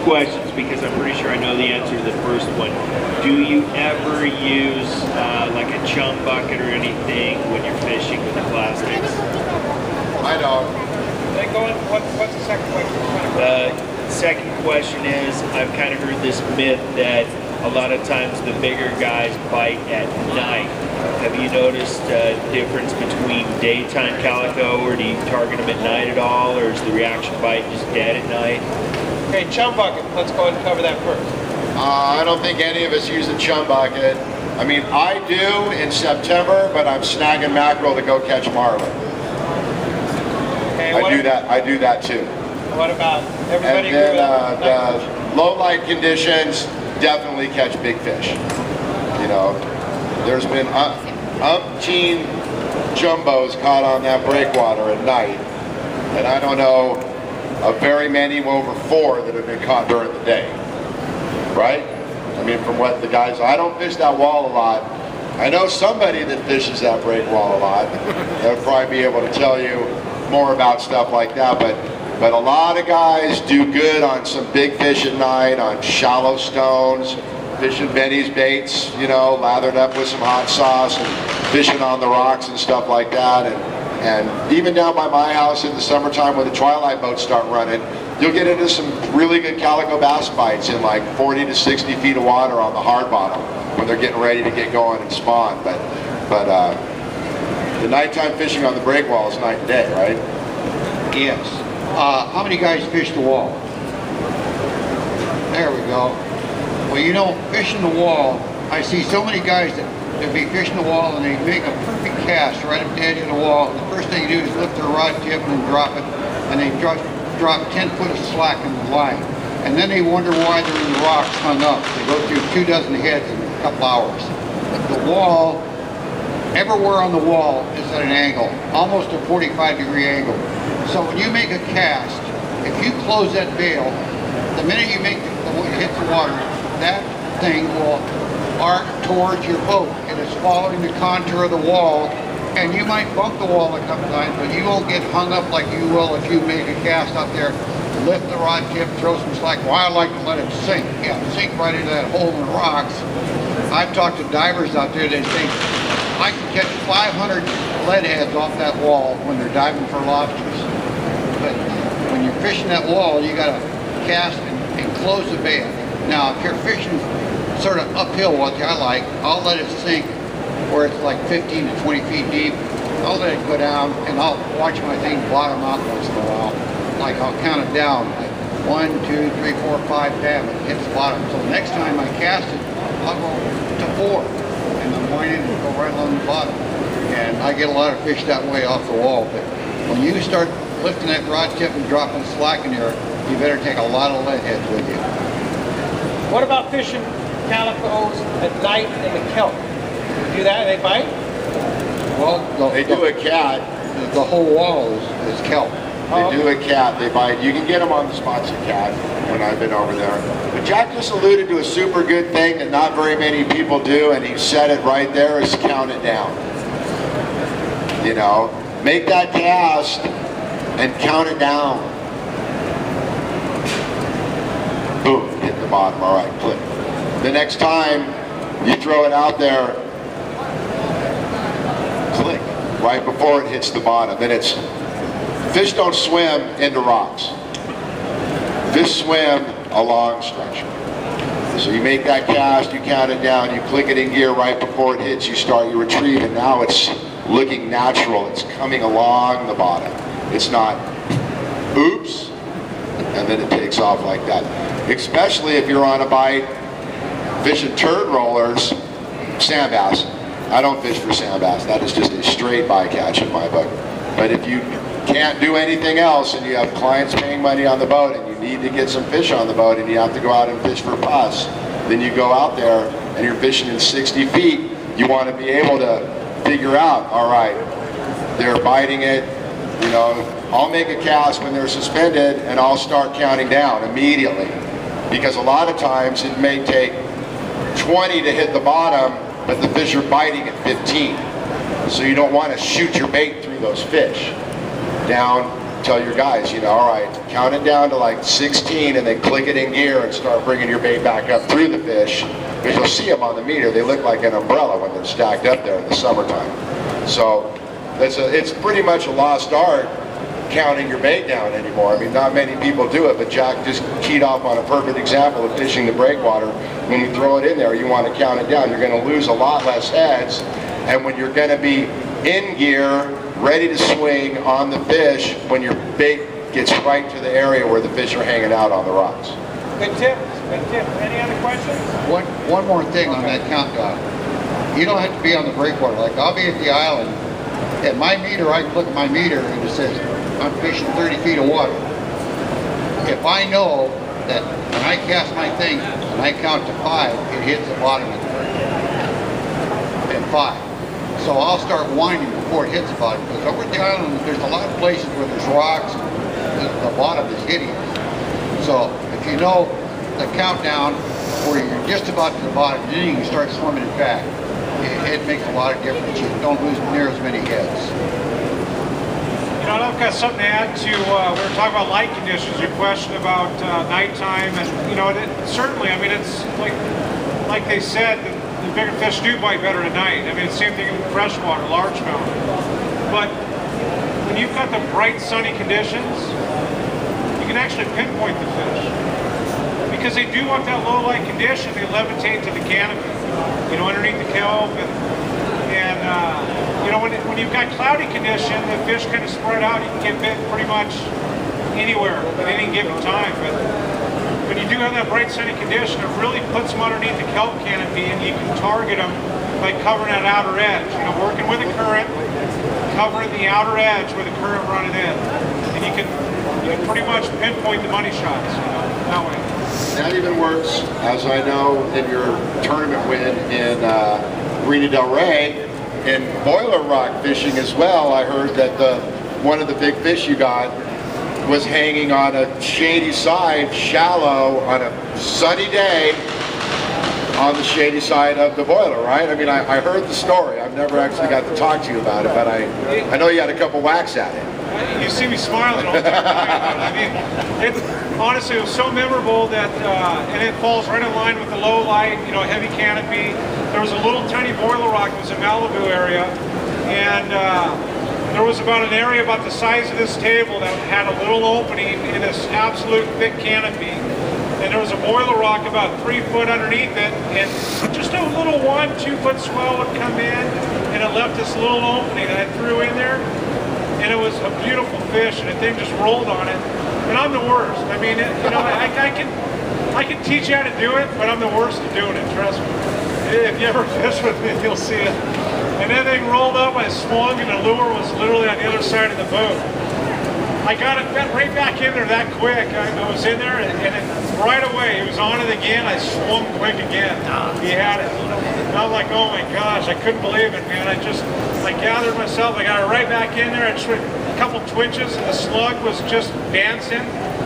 questions because I'm pretty sure I know the answer to the first one. Do you ever use like a chum bucket or anything when you're fishing with the plastics? I don't. Then go in, what's the second question? The second question is, I've kind of heard this myth that a lot of times the bigger guys bite at night. Have you noticed a difference between daytime calico, or do you target them at night at all, or is the reaction bite just dead at night? Okay, chum bucket. Let's go ahead and cover that first. I don't think any of us use a chum bucket. I mean, I do in September, but I'm snagging mackerel to go catch marlin. Okay, I do that too. What about everybody? And then the low light conditions definitely catch big fish. You know, there's been umpteen jumbos caught on that breakwater at night, and I don't know of very many over 4 that have been caught during the day. Right? I mean, from what the guys, I don't fish that wall a lot. I know somebody that fishes that break wall a lot. They'll probably be able to tell you more about stuff like that, but a lot of guys do good on some big fish at night, on shallow stones, fishing Benny's baits, you know, lathered up with some hot sauce and fishing on the rocks and stuff like that. And even down by my house in the summertime when the twilight boats start running, you'll get into some really good calico bass bites in like 40 to 60 feet of water on the hard bottom when they're getting ready to get going and spawn. But the nighttime fishing on the break wall is night and day, right? Yes. How many guys fish the wall? There we go. Well, you know, fishing the wall, I see so many guys that be fishing the wall and they make a perfect cast right up the edge of the wall. The first thing you do is lift their rod tip and drop it, and they drop 10 foot of slack in the line. And then they wonder why they're in the rocks hung up. They go through 2 dozen heads in a couple hours. The wall, everywhere on the wall is at an angle, almost a 45-degree angle. So when you make a cast, if you close that bail, the minute you make hit the water, that thing will arc towards your boat. It is following the contour of the wall, and you might bump the wall a couple times, but you won't get hung up like you will if you make a cast out there, lift the rod tip, throw some slack. Well, I like to let it sink. Yeah, sink right into that hole in the rocks. I've talked to divers out there that say, I can catch 500 lead heads off that wall when they're diving for lobsters. But when you're fishing that wall, you got to cast and close the bail. Now, if you're fishing sort of uphill, what I like, I'll let it sink where it's like 15 to 20 feet deep. I'll let it go down and I'll watch my thing bottom out once in a while. Like I'll count it down, like 1, 2, 3, 4, 5, bam, it hits the bottom. So the next time I cast it, I'll go to 4 and I'm going in and go right along the bottom. And I get a lot of fish that way off the wall. But when you start lifting that rod tip and dropping slack in there, you better take a lot of lead heads with you. What about fishing calicos at night in the kelp? Do that? They bite? Well, they do a cat. The whole wall is kelp. They do a cat. They bite. You can get them on the spots of cat when I've been over there. But Jack just alluded to a super good thing that not very many people do, and he said it right there, is count it down. You know, make that cast and count it down. Boom, hit the bottom. All right, click. The next time you throw it out there, click right before it hits the bottom. Then it's, fish don't swim into rocks. Fish swim along structure. So you make that cast, you count it down, you click it in gear right before it hits, you start your retrieve, and now it's looking natural. It's coming along the bottom. It's not, oops, and then it takes off like that. Especially if you're on a bite fishing turd rollers, sand bass. I don't fish for sand bass. That is just a straight bycatch in my book. But if you can't do anything else and you have clients paying money on the boat and you need to get some fish on the boat and you have to go out and fish for pus, then you go out there and you're fishing in 60 feet. You want to be able to figure out, all right, they're biting it, you know, I'll make a cast when they're suspended and I'll start counting down immediately. Because a lot of times it may take 20 to hit the bottom, but the fish are biting at 15. So you don't want to shoot your bait through those fish. Down, tell your guys, you know, all right, count it down to like 16 and then click it in gear and start bringing your bait back up through the fish, because you'll see them on the meter. They look like an umbrella when they're stacked up there in the summertime. So it's pretty much a lost art, counting your bait down anymore. I mean, not many people do it, but Jack just keyed off on a perfect example of fishing the breakwater. When you throw it in there, you want to count it down. You're going to lose a lot less heads, and when you're going to be in gear, ready to swing on the fish, when your bait gets right to the area where the fish are hanging out on the rocks. Good tip. Good tip. Any other questions? One more thing on that countdown. You don't have to be on the breakwater. Like, I'll be at the island, at my meter, I click my meter and it says I'm fishing 30 feet of water. If I know that when I cast my thing and I count to 5, it hits the bottom at 5. So I'll start winding before it hits the bottom, because over at the island there's a lot of places where there's rocks and the bottom is hideous. So if you know the countdown where you're just about to the bottom, then you can start swimming it back. It makes a lot of difference. You don't lose near as many heads. You know, I've got something to add to, we were talking about light conditions, your question about nighttime, and you know, certainly, I mean, it's like they said, the bigger fish do bite better at night. I mean, it's the same thing with freshwater, largemouth. But when you've got the bright sunny conditions, you can actually pinpoint the fish. Because they do want that low light condition, they levitate to the canopy, you know, underneath the kelp, and you know, when you've got cloudy condition, the fish kind of spread out. You can get bit pretty much anywhere at any given time. But when you do have that bright sunny condition, it really puts them underneath the kelp canopy, and you can target them by covering that outer edge. You know, working with the current, covering the outer edge with the current running in, and you can pretty much pinpoint the money shots, you know, that way. That even works, as I know, in your tournament win in Marina Del Rey, in boiler rock fishing as well. I heard that one of the big fish you got was hanging on a shady side, shallow, on a sunny day, on the shady side of the boiler, right? I mean, I heard the story. I've never actually got to talk to you about it, but I know you had a couple whacks at it. You see me smiling all the time. I mean, honestly, it was so memorable that, and it falls right in line with the low light, you know, heavy canopy. There was a little tiny boiler rock. It was in Malibu area, and there was about an area about the size of this table that had a little opening in this absolute thick canopy. And there was a boiler rock about 3 foot underneath it, and just a little 1-2 foot swell would come in, and it left this little opening that I threw in there. And it was a beautiful fish, and the thing just rolled on it. And I'm the worst. I mean, you know, I can teach you how to do it, but I'm the worst at doing it. Trust me. If you ever fish with me, you'll see it. And that thing rolled up, I swung, and the lure was literally on the other side of the boat. I got it right back in there that quick. I was in there, and right away, he was on it again. I swung quick again. He had it. And I was like, oh my gosh, I couldn't believe it, man. I gathered myself, I got it right back in there. I a couple twitches, and the slug was just dancing.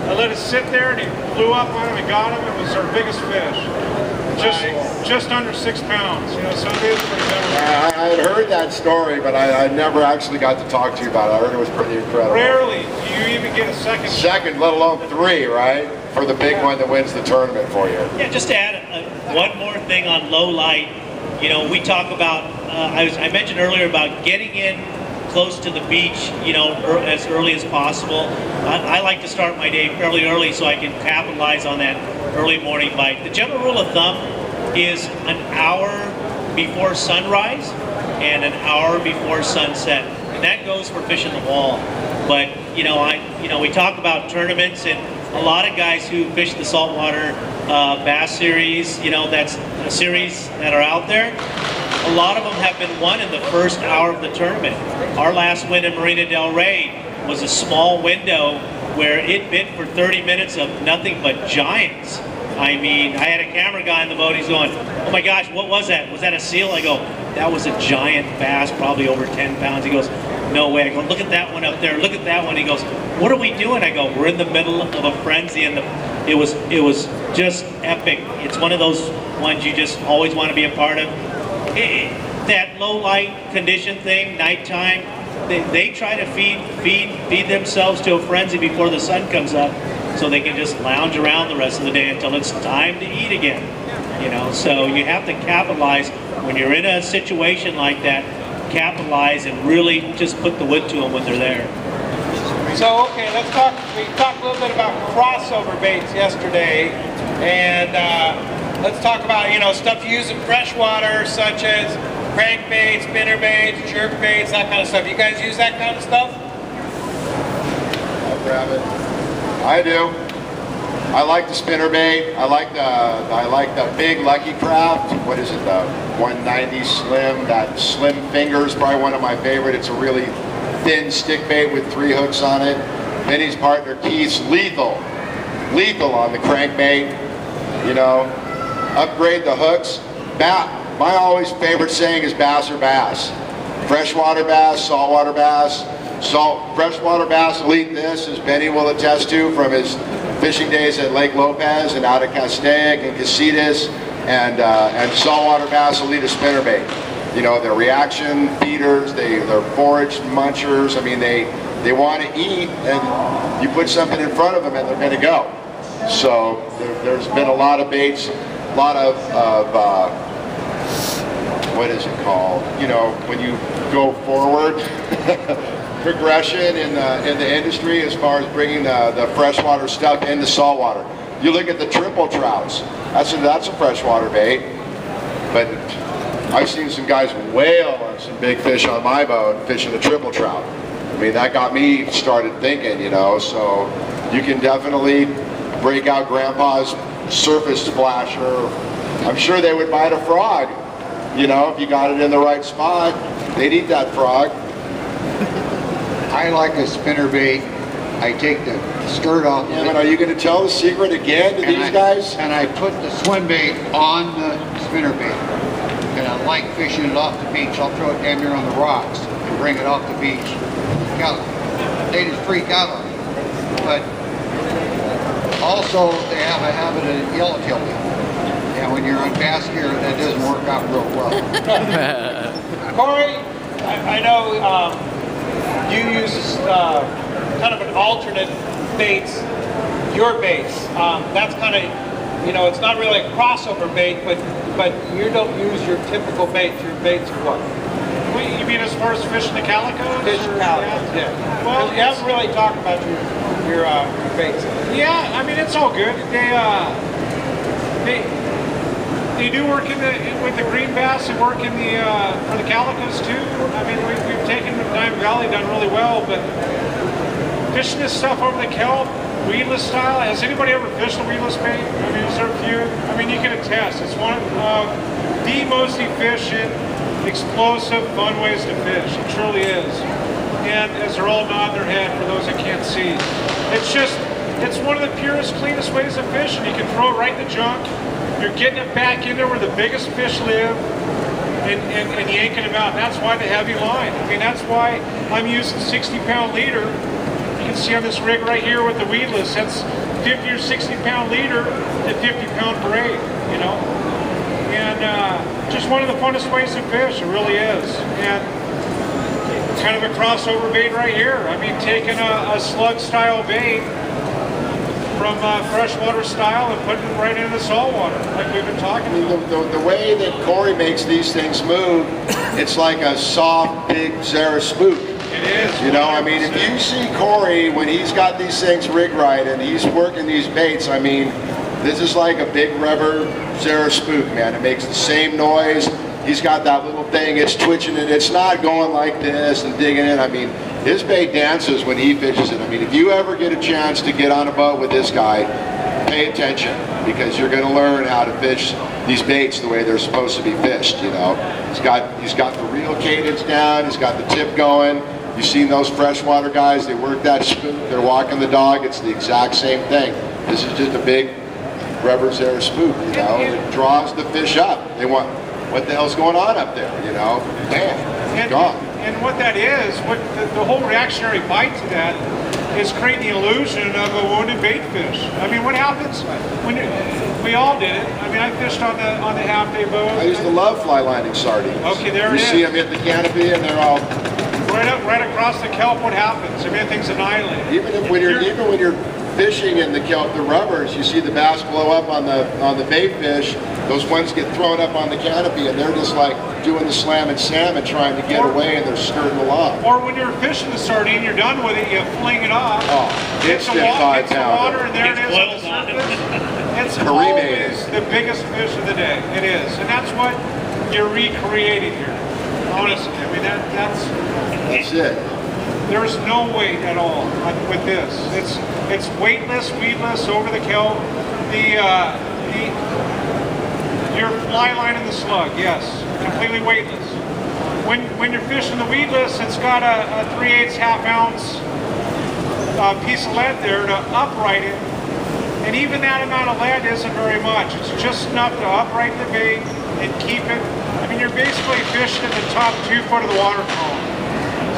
I let it sit there, and he flew up on him and got him. It was our biggest fish. Just under 6 pounds, you know, so it is pretty memorable. I had heard that story, but I never actually got to talk to you about it. I heard it was pretty incredible. Rarely do you even get a second. Second, let alone 3, right? For the big one that wins the tournament for you. Yeah, just to add one more thing on low light. You know, we talk about, I mentioned earlier about getting in close to the beach, you know, as early as possible. I like to start my day fairly early so I can capitalize on that early morning bite. The general rule of thumb is an hour before sunrise and an hour before sunset, and that goes for fishing the wall. But you know, we talk about tournaments, and a lot of guys who fish the saltwater bass series, you know, that's a series that are out there. A lot of them have been won in the first hour of the tournament. Our last win in Marina Del Rey was a small window where it bit for 30 minutes of nothing but giants. I mean, I had a camera guy in the boat, he's going, oh my gosh, what was that? Was that a seal? I go, that was a giant bass, probably over 10 pounds. He goes, no way. I go, look at that one up there, look at that one. He goes, what are we doing? I go, we're in the middle of a frenzy, and it was just epic. It's one of those ones you just always want to be a part of. That low light condition thing, nighttime, they try to feed themselves to a frenzy before the sun comes up, so they can just lounge around the rest of the day until it's time to eat again. You know, so you have to capitalize when you're in a situation like that. Capitalize and really just put the wood to them when they're there. So, okay, let's talk. We talked a little bit about crossover baits yesterday, and let's talk about, you know, stuff you use in freshwater, such as crankbaits, spinnerbaits, jerkbaits, that kind of stuff. You guys use that kind of stuff? I'll grab it. I do. I like the spinnerbait. I like the big Lucky Craft. What is it? The 190 Slim. That Slim Finger is probably one of my favorite. It's a really thin stick bait with 3 hooks on it. Vinny's partner Keith's lethal on the crankbait. You know, upgrade the hooks. My always favorite saying is bass or bass. Freshwater bass, saltwater bass. Freshwater bass will eat this, as Benny will attest to from his fishing days at Lake Lopez and out at Castaic and Casitas, and saltwater bass will eat a spinnerbait. You know, they're reaction feeders, they're forage munchers. I mean, they want to eat, and you put something in front of them and they're going to go. So there's been a lot of baits, a lot of what is it called? You know, when you go forward, progression in the industry as far as bringing the freshwater stuff into saltwater. You look at the triple trouts. That's a freshwater bait, but I've seen some guys wail on some big fish on my boat fishing the triple trout. I mean, that got me started thinking, you know, so you can definitely break out Grandpa's surface splasher. I'm sure they would bite a frog, you know, if you got it in the right spot. They'd eat that frog. I like a spinnerbait. I take the skirt off. Yeah, but are you going to tell the secret again to these guys? And I put the swim bait on the spinnerbait. And I like fishing it off the beach. I'll throw it down here on the rocks and bring it off the beach. They just freak out on it. But also, they have a habit of yellowtail bait. And when you're on bass gear, that doesn't work out real well. Corey, I know you use kind of an alternate baits, your baits. That's kind of, you know, it's not really a crossover bait, but you don't use your typical baits. Your baits are what? You mean as far as fishing the calicos? Fish calicos, yeah. Well, you haven't really talked about your baits. Yeah, I mean, it's all good. They do work with the green bass and work in for the calicos too. I mean, we've taken the Diamond Valley, done really well, but fishing this stuff over the kelp, weedless style. Has anybody ever fished a weedless bait? I mean, is there a few? I mean, you can attest. It's one of the most efficient, explosive, fun ways to fish. It truly is. And as they're all nodding their head for those that can't see, it's one of the purest, cleanest ways of fishing. You can throw it right in the junk. You're getting it back in there where the biggest fish live, and yanking them out. And that's why the heavy line. I mean, that's why I'm using 60-pound leader. You can see on this rig right here with the weedless, that's 50 or 60-pound leader to 50-pound braid, you know. And just one of the funnest ways to fish, it really is. And kind of a crossover bait right here. I mean, taking a slug-style bait from freshwater style and putting it right into the saltwater, like we've been talking about. The way that Corey makes these things move, it's like a soft, big Zara spook. It is. You know, I mean, if you see Corey when he's got these things rigged right and he's working these baits, I mean, this is like a big rubber Zara spook, man. It makes the same noise. He's got that little thing, it's twitching it. It's not going like this and digging in. I mean, his bait dances when he fishes it. I mean, if you ever get a chance to get on a boat with this guy, pay attention, because you're going to learn how to fish these baits the way they're supposed to be fished, you know. He's got the reel cadence down, he's got the tip going. You've seen those freshwater guys, they work that spook, they're walking the dog, it's the exact same thing. This is just a big rubber Zara spook, you know. It draws the fish up. They want, what the hell's going on up there, you know? Bam, it's gone. And what that is, what the whole reactionary bite to that is creating the illusion of a wounded bait fish. I mean, what happens when we all did it? I mean, I fished on the half-day boat. I used to love fly lining sardines. Okay, there it is. You see them hit the canopy and they're all right across the kelp, what happens? Everything's annihilated. Even when you're fishing in the kelp, the rubbers, you see the bass blow up on the bait fish. Those ones get thrown up on the canopy, and they're just like doing the slam and salmon, trying to get away, and they're skirting along. Or when you're fishing the sardine, you're done with it, you fling it off. Oh, hits the water, and there it is on the surface. It's always the biggest fish of the day. It is, and that's what you're recreating here. Honestly, I mean that's it. There's no weight at all with this. It's weightless, weedless over the kelp. Your fly line and the slug, yes, completely weightless. When you're fishing the weedless, it's got a 3/8 half-ounce piece of lead there to upright it, and even that amount of lead isn't very much. It's just enough to upright the bait and keep it. I mean, you're basically fishing at the top 2 foot of the water column.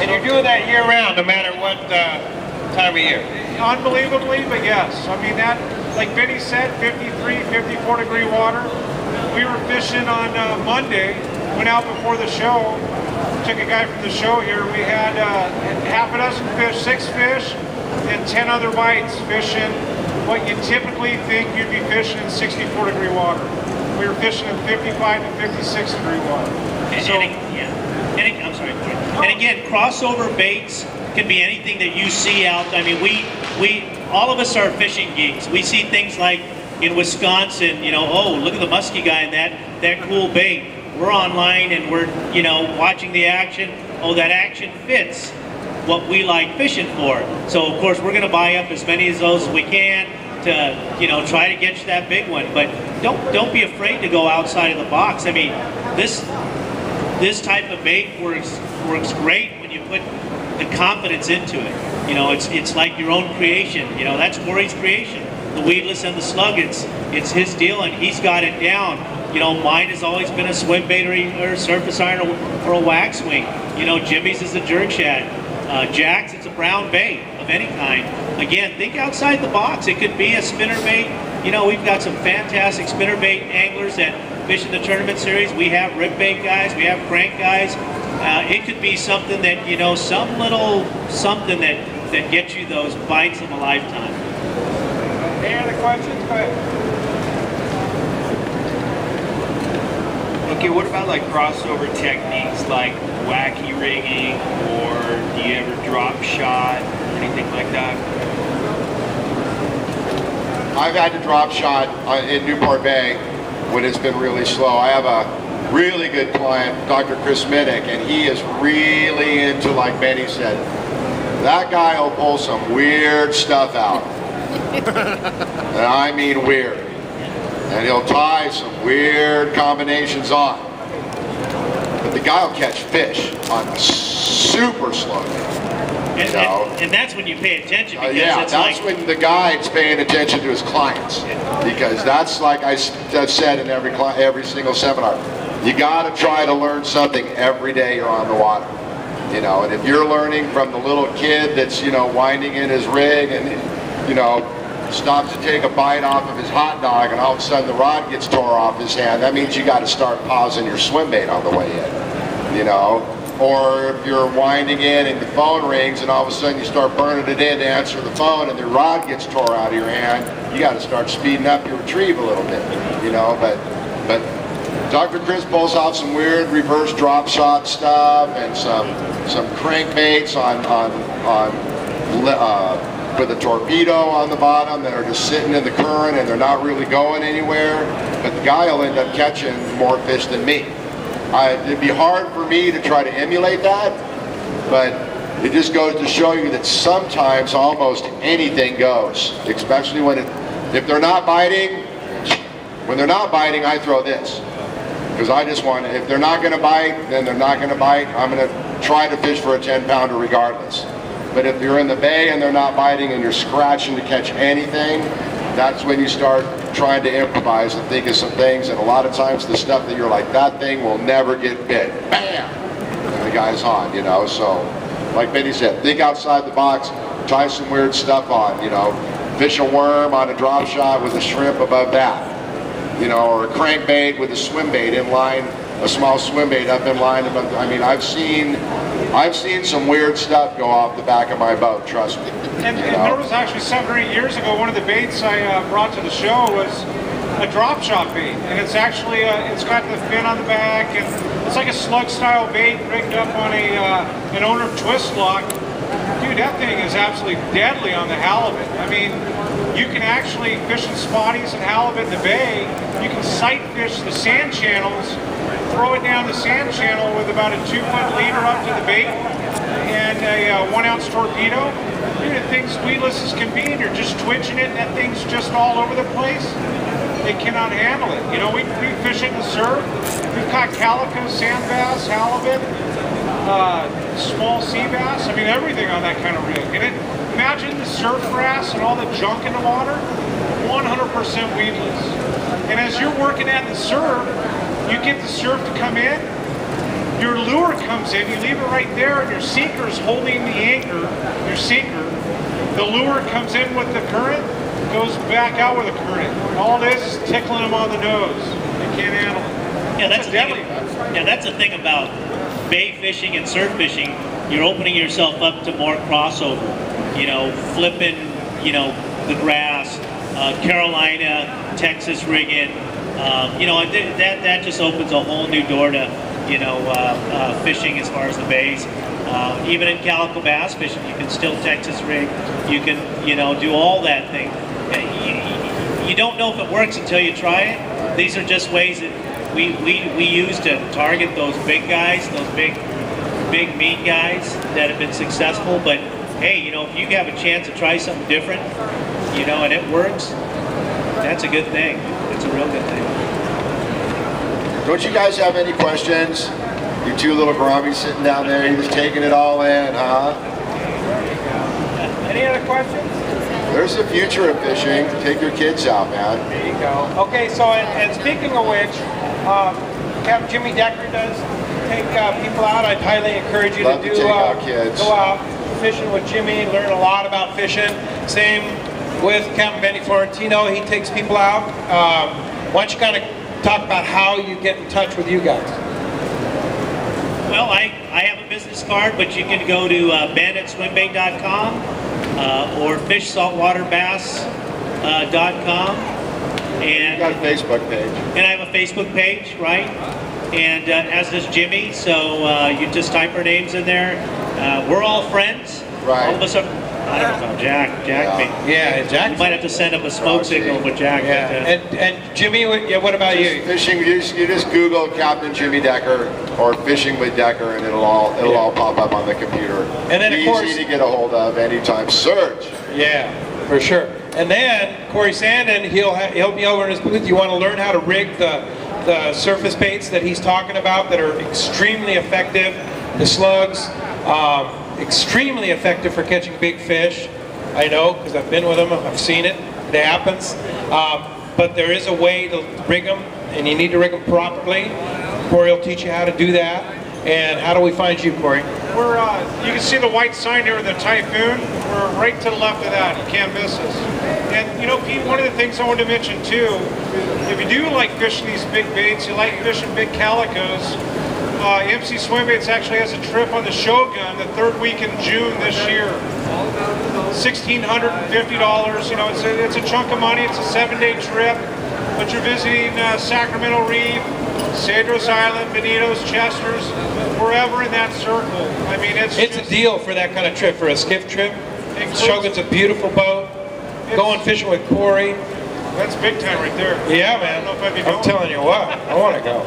And you're doing that year-round, no matter what time of year. Unbelievably, but yes. I mean, that, like Benny said, 53, 54 degree water. We were fishing on Monday, went out before the show, took a guy from the show here. We had half a dozen fish, 6 fish, and 10 other bites fishing what you typically think you'd be fishing in 64 degree water. We were fishing in 55 to 56 degree water. I'm sorry. And again, crossover baits can be anything that you see out. I mean, we all of us are fishing geeks. We see things like in Wisconsin, you know, oh, look at the musky guy and that cool bait. We're online and we're, you know, watching the action. Oh, that action fits what we like fishing for. So of course we're going to buy up as many of those as we can to, you know, try to get you that big one. But don't be afraid to go outside of the box. I mean, this type of bait works great when you put the confidence into it. You know, it's like your own creation. You know, that's Corey's creation. The weedless and the slug, it's his deal, and he's got it down. You know, mine has always been a swim bait or a surface iron or a wax wing. You know, Jimmy's is a jerk shad. Jack's, it's a brown bait of any kind. Again, think outside the box. It could be a spinnerbait. You know, we've got some fantastic spinnerbait anglers that fish in the tournament series. We have rip bait guys, we have crank guys. It could be something that, you know, some little something that gets you those bites of a lifetime. Any other questions? Go ahead. Okay, what about like crossover techniques like wacky rigging, or do you ever drop shot, anything like that? I've had to drop shot in Newport Bay when it's been really slow. I have a really good client, Dr. Chris Minnick, and he is really into, like Benny said, that guy will pull some weird stuff out. And I mean weird. And he'll tie some weird combinations on. But the guy will catch fish on a super slow day. And that's when you pay attention. Because yeah, it's that's when the guide's paying attention to his clients. Because that's, like I've said in every single seminar, you got to try to learn something every day you're on the water. You know, and if you're learning from the little kid that's, you know, winding in his rig and, you know, stops to take a bite off of his hot dog and all of a sudden the rod gets tore off his hand, that means you got to start pausing your swim bait on the way in, you know. Or if you're winding in and the phone rings and all of a sudden you start burning it in to answer the phone and the rod gets tore out of your hand, you got to start speeding up your retrieve a little bit, you know. But Dr. Chris pulls out some weird reverse drop shot stuff and some crankbaits with a torpedo on the bottom that are just sitting in the current and they're not really going anywhere. But the guy will end up catching more fish than me. It'd be hard for me to try to emulate that, but it just goes to show you that sometimes almost anything goes, especially if they're not biting. When they're not biting, I throw this. Because I just want to, if they're not going to bite, then they're not going to bite. I'm going to try to fish for a 10-pounder regardless. But if you're in the bay and they're not biting and you're scratching to catch anything, that's when you start trying to improvise and think of some things. And a lot of times the stuff that you're like, that thing will never get bit. Bam! And the guy's on, you know. So, like Benny said, think outside the box, try some weird stuff on, you know. Fish a worm on a drop shot with a shrimp above that. You know, or a crankbait with a swim bait in line, a small swim bait up in line. I mean, I've seen I've seen some weird stuff go off the back of my boat, trust me. And there was actually 7 or 8 years ago, one of the baits I brought to the show was a Dropshot bait, and it's actually it's got the fin on the back, and it's like a slug-style bait rigged up on an owner twist lock. Dude, that thing is absolutely deadly on the halibut. I mean, you can actually fish in spotties and halibut in the bay. You can sight fish the sand channels, throw it down the sand channel with about a 2-foot leader up to the bait and a 1-ounce torpedo. Dude, the thing's weedless as can be, and you're just twitching it, and that thing's just all over the place. They cannot handle it. You know, we fish it in the surf. We've caught calico, sand bass, halibut, small sea bass. I mean, everything on that kind of rig. And imagine the surf grass and all the junk in the water, 100% weedless. And as you're working at the surf, you get the surf to come in, your lure comes in, you leave it right there, and your sinker is holding the anchor, your sinker. The lure comes in with the current, goes back out with the current. All this is tickling them on the nose. They can't handle it. Yeah, that's the thing about bay fishing and surf fishing. You're opening yourself up to more crossover. You know, flipping, you know, the grass, Carolina, Texas rigging. You know, that just opens a whole new door to, you know, fishing as far as the bays. Even in Calico Bass fishing, you can still Texas rig. You can, you know, do all that thing. You don't know if it works until you try it. These are just ways that we use to target those big guys, those big mean guys that have been successful. But hey, you know, if you have a chance to try something different, you know, and it works, that's a good thing. It's a real good thing. Don't you guys have any questions? You two little grummies sitting down there, you're just taking it all in, huh? Any other questions? There's the future of fishing. Take your kids out, man. There you go. Okay, so and speaking of which, Captain Jimmy Decker does take people out. I'd highly encourage you Love to to take out kids. Go out fishing with Jimmy, learn a lot about fishing. Same with Captain Benny Florentino. He takes people out. Why don't you kind of talk about how you get in touch with you guys? Well, I have a business card, but you can go to banditswimbait.com or fishsaltwaterbass.com. And You got a Facebook page. And I have a Facebook page, right? And as does Jimmy, so you just type our names in there. We're all friends. Right. All of us are, I don't know about Jack. Yeah, Jack. You might have to send up a smoke signal with Jack. Yeah. But, and Jimmy, what about you? Fishing, you just Google Captain Jimmy Decker or fishing with Decker, and it'll all pop up on the computer. And then, of course, easy to get a hold of anytime. Search. Yeah, for sure. And then Corey Sanden, he'll be over in his booth. You want to learn how to rig the surface baits that he's talking about that are extremely effective. The slugs, extremely effective for catching big fish. I know, because I've been with them, I've seen it, it happens. But there is a way to rig them, and you need to rig them properly. Corey will teach you how to do that. And how do we find you, Corey? We're, you can see the white sign here, the Typhoon. We're right to the left of that. You can't miss us. And you know, Pete, one of the things I wanted to mention too, if you do like fishing these big baits, you like fishing big calicos, MC Swimbaits actually has a trip on the Shogun the 3rd week in June this year. $1,650. You know, it's a chunk of money. It's a 7-day trip, but you're visiting Sacramento Reef, Cedros Island, Bonitos, Chester's, wherever in that circle. I mean, it's a deal for that kind of trip, for a skiff trip. Shogun's a beautiful boat. Going fishing with Corey. That's big time right there. Yeah, man. I don't know if I'd be going. I'm telling you what, I want to go.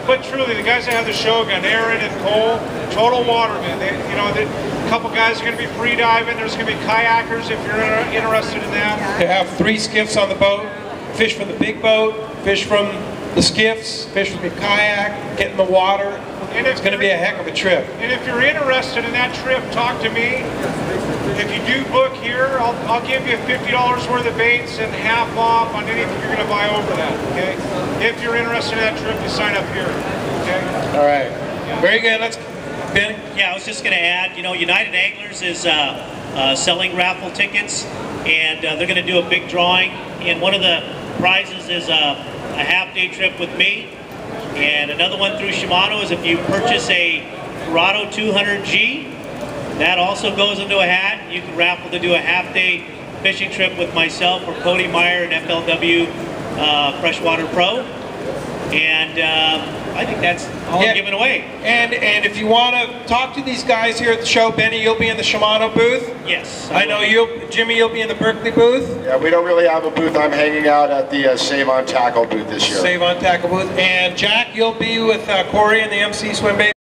But truly, the guys that have the Shogun, Aaron and Cole, total watermen. You know, a couple guys are going to be free diving. There's going to be kayakers if you're interested in that. They have 3 skiffs on the boat. Fish from the big boat, fish from the skiffs, fish from the kayak, get in the water. And it's going to be a heck of a trip. And if you're interested in that trip, talk to me. If you do book here, I'll give you $50 worth of baits and half off on anything you're going to buy over that, okay? If you're interested in that trip, you sign up here, okay? All right. Very good. Let's, Ben? Yeah, I was just going to add, you know, United Anglers is selling raffle tickets, and they're going to do a big drawing. And one of the prizes is a half-day trip with me. And another one through Shimano is if you purchase a Serato 200G. That also goes into a hat. You can raffle to do a half-day fishing trip with myself or Cody Meyer and FLW Freshwater Pro. And I think that's all I'm giving away. And if you want to talk to these guys here at the show, Benny, you'll be in the Shimano booth. Yes. I know Jimmy, you'll be in the Berkeley booth. Yeah, we don't really have a booth. I'm hanging out at the Save on Tackle booth this year. Save on Tackle booth. And Jack, you'll be with Corey and the MC Swim Bait.